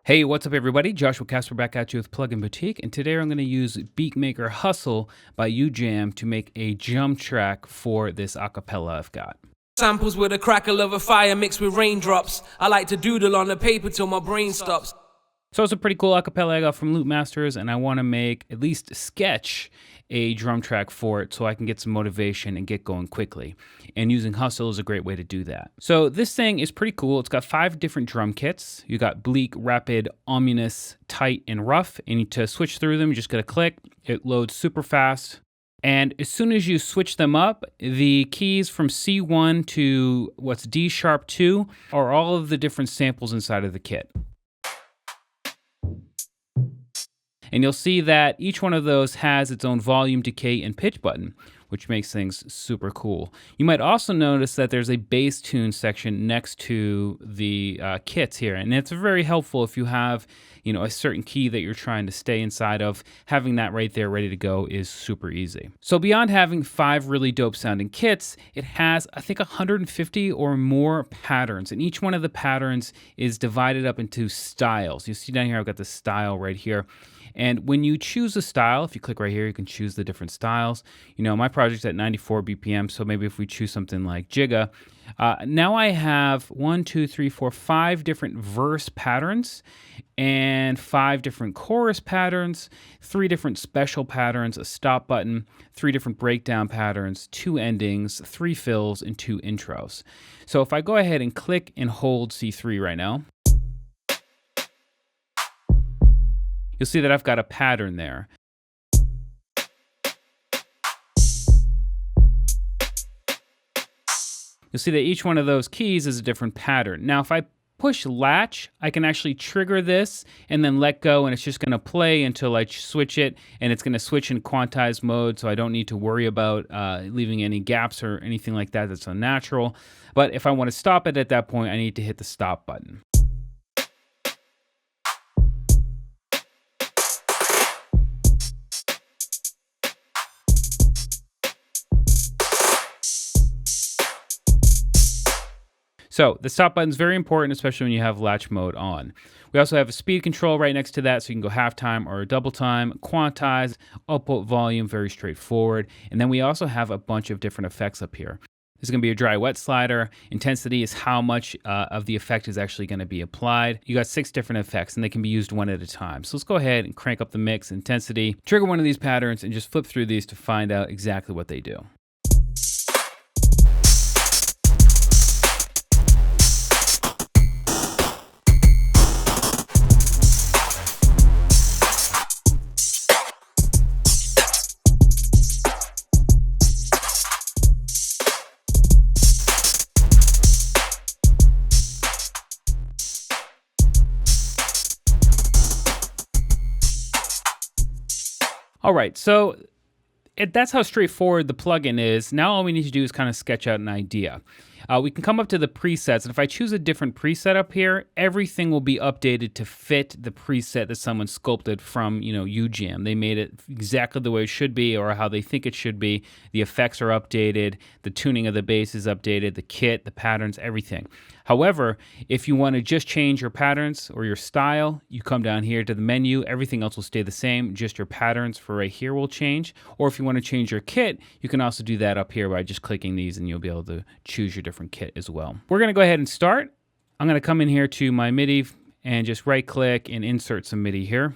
Hey, what's up everybody? Joshua Casper back at you with Plugin Boutique, and today I'm going to use Beatmaker Hustle by UJam to make a jump track for this acapella I've got. Samples with a crackle of a fire mixed with raindrops. I like to doodle on the paper till my brain stops. So it's a pretty cool acapella I got from Loop Masters, and I want to make at least sketch a drum track for it so I can get some motivation and get going quickly. And using Hustle is a great way to do that. So this thing is pretty cool. It's got 5 different drum kits. You got bleak, rapid, ominous, tight, and rough. And to switch through them, you just gotta click. It loads super fast. And as soon as you switch them up, the keys from C1 to what's D sharp 2 are all of the different samples inside of the kit. And you'll see that each one of those has its own volume, decay, and pitch button, which makes things super cool. You might also notice that there's a bass tune section next to the kits here, and it's very helpful if you have, a certain key that you're trying to stay inside of. Having that right there ready to go is super easy. So beyond having 5 really dope sounding kits, it has, I think, 150 or more patterns, and each one of the patterns is divided up into styles. You see down here, I've got the style right here. And when you choose a style, if you click right here, you can choose the different styles. My project's at 94 BPM, so maybe if we choose something like Jigga, now I have 5 different verse patterns and 5 different chorus patterns, 3 different special patterns, a stop button, 3 different breakdown patterns, 2 endings, 3 fills, and 2 intros. So if I go ahead and click and hold C3 right now, you'll see that I've got a pattern there. You'll see that each one of those keys is a different pattern. Now, if I push latch, I can actually trigger this and then let go, and it's just gonna play until I switch it, and it's gonna switch in quantized mode, so I don't need to worry about leaving any gaps or anything like that that's unnatural. But if I wanna stop it at that point, I need to hit the stop button. So the stop button is very important, especially when you have latch mode on. We also have a speed control right next to that, so you can go half time or double time, quantize, output volume, very straightforward. And then we also have a bunch of different effects up here. There's gonna be a dry wet slider. Intensity is how much of the effect is actually gonna be applied. You got 6 different effects, and they can be used one at a time. So let's go ahead and crank up the mix intensity, trigger one of these patterns, and just flip through these to find out exactly what they do. All right, so that's how straightforward the plugin is. Now all we need to do is kind of sketch out an idea. We can come up to the presets, and if I choose a different preset up here, everything will be updated to fit the preset that someone sculpted from, UJam. They made it exactly the way it should be, or how they think it should be. The effects are updated, the tuning of the bass is updated, the kit, the patterns, everything. However, if you want to just change your patterns or your style, you come down here to the menu. Everything else will stay the same. Just your patterns for right here will change. Or if you want to change your kit, you can also do that up here by just clicking these, and you'll be able to choose your different kit as well. We're going to go ahead and start. I'm going to come in here to my MIDI and just right click and insert some MIDI here.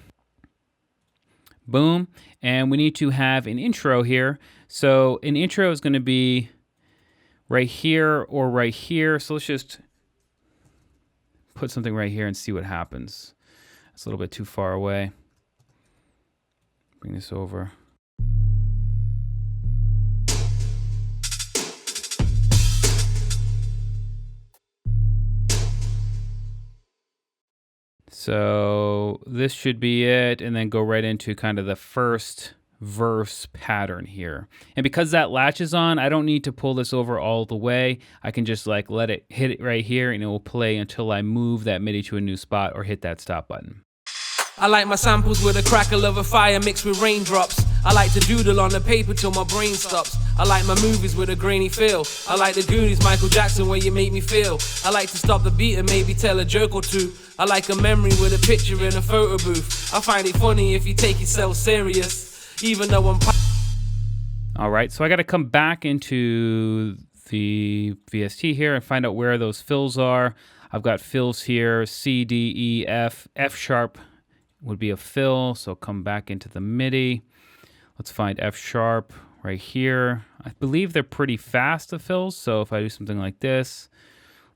Boom. And we need to have an intro here. So an intro is going to be right here or right here. So let's just put something right here and see what happens. It's a little bit too far away. Bring this over. So this should be it, and then go right into kind of the first verse pattern here. And because that latch is on, I don't need to pull this over all the way. I can just let it hit it right here, and it will play until I move that MIDI to a new spot or hit that stop button. I like my samples with a crackle of a fire mixed with raindrops. I like to doodle on the paper till my brain stops. I like my movies with a grainy feel. I like the Goonies, Michael Jackson, where you make me feel. I like to stop the beat and maybe tell a joke or two. I like a memory with a picture in a photo booth. I find it funny if you take yourself serious, even though I'm... All right, so I got to come back into the VST here and find out where those fills are. I've got fills here, C, D, E, F. F sharp would be a fill, so come back into the MIDI. Let's find F sharp right here. I believe they're pretty fast, the fills, so if I do something like this,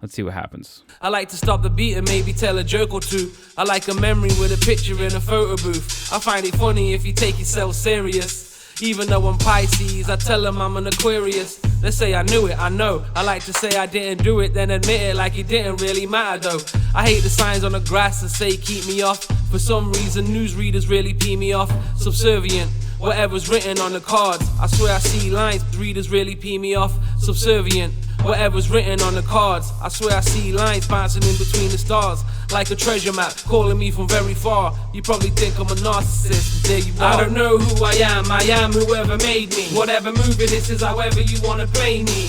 let's see what happens. I like to stop the beat and maybe tell a joke or two. I like a memory with a picture in a photo booth. I find it funny if you take yourself serious, even though I'm Pisces. I tell them I'm an Aquarius. They say I knew it, I know. I like to say I didn't do it, then admit it like it didn't really matter though. I hate the signs on the grass that say keep me off. For some reason newsreaders really pee me off. Subservient, whatever's written on the cards. I swear I see lines, readers really pee me off. Subservient, whatever's written on the cards. I swear I see lines bouncing in between the stars, like a treasure map calling me from very far. You probably think I'm a narcissist, but there you are. I don't know who I am whoever made me. Whatever movie this is, however you wanna play me,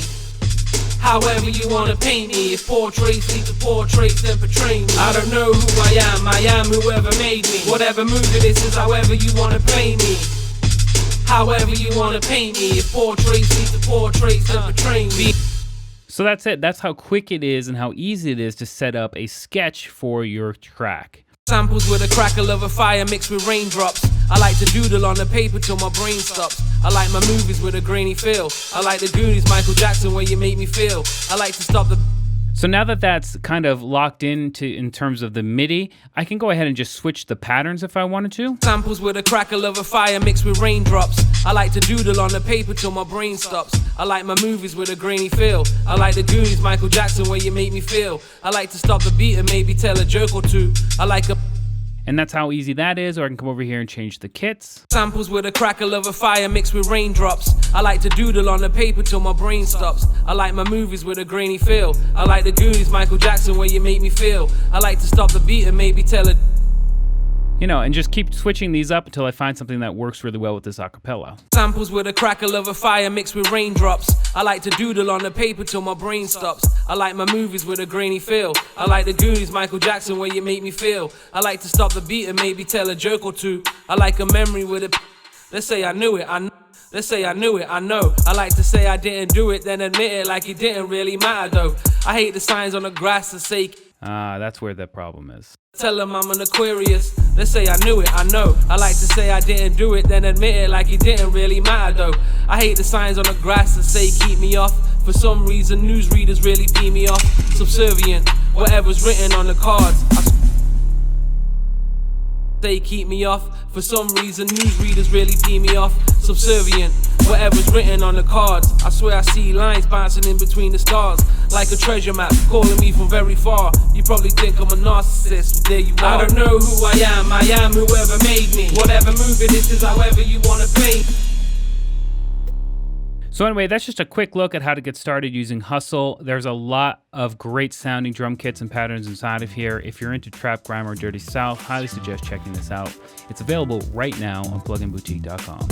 however you wanna paint me. If portraits lead to portraits, then portray me. I don't know who I am whoever made me. Whatever movie this is, however you wanna play me, however you wanna paint me. If portraits lead to portraits, then portray me. So that's it. That's how quick it is and how easy it is to set up a sketch for your track. Samples with a crackle of a fire mixed with raindrops. I like to doodle on the paper till my brain stops. I like my movies with a grainy feel. I like the Goonies, Michael Jackson, where you make me feel. I like to stop the... So now that that's kind of locked into in terms of the MIDI, I can go ahead and just switch the patterns if I wanted to. Samples with a crackle of a fire mixed with raindrops. I like to doodle on the paper till my brain stops. I like my movies with a grainy feel. I like the Goonies, Michael Jackson, where you make me feel. I like to stop the beat and maybe tell a joke or two. I like a... And that's how easy that is, or I can come over here and change the kits. Samples with a crackle of a fire mixed with raindrops. I like to doodle on the paper till my brain stops. I like my movies with a grainy feel. I like the Goonies, Michael Jackson, where you make me feel. I like to stop the beat and maybe tell a... You know, and just keep switching these up until I find something that works really well with this acapella. Samples with a crackle of a fire mixed with raindrops. I like to doodle on the paper till my brain stops. I like my movies with a grainy feel. I like the Goonies, Michael Jackson, where you make me feel. I like to stop the beat and maybe tell a joke or two. I like a memory with a... Let's say I knew it, let's say I knew it, I know. I like to say I didn't do it, then admit it like it didn't really matter though. I hate the signs on the grass that say... That's where the problem is. Tell them I'm an Aquarius. Let's say I knew it, I know. I like to say I didn't do it, then admit it like it didn't really matter though. I hate the signs on the grass that say keep me off. For some reason newsreaders really pee me off. Subservient, whatever's written on the cards. They keep me off. For some reason newsreaders really pee me off. Subservient, whatever's written on the cards. I swear I see lines bouncing in between the stars, like a treasure map calling me from very far. You probably think I'm a narcissist, but there you are. I don't know who I am whoever made me. Whatever movie this is, however you wanna play. So anyway, that's just a quick look at how to get started using Hustle. There's a lot of great sounding drum kits and patterns inside of here. If you're into trap, grime, or dirty south, highly suggest checking this out. It's available right now on pluginboutique.com.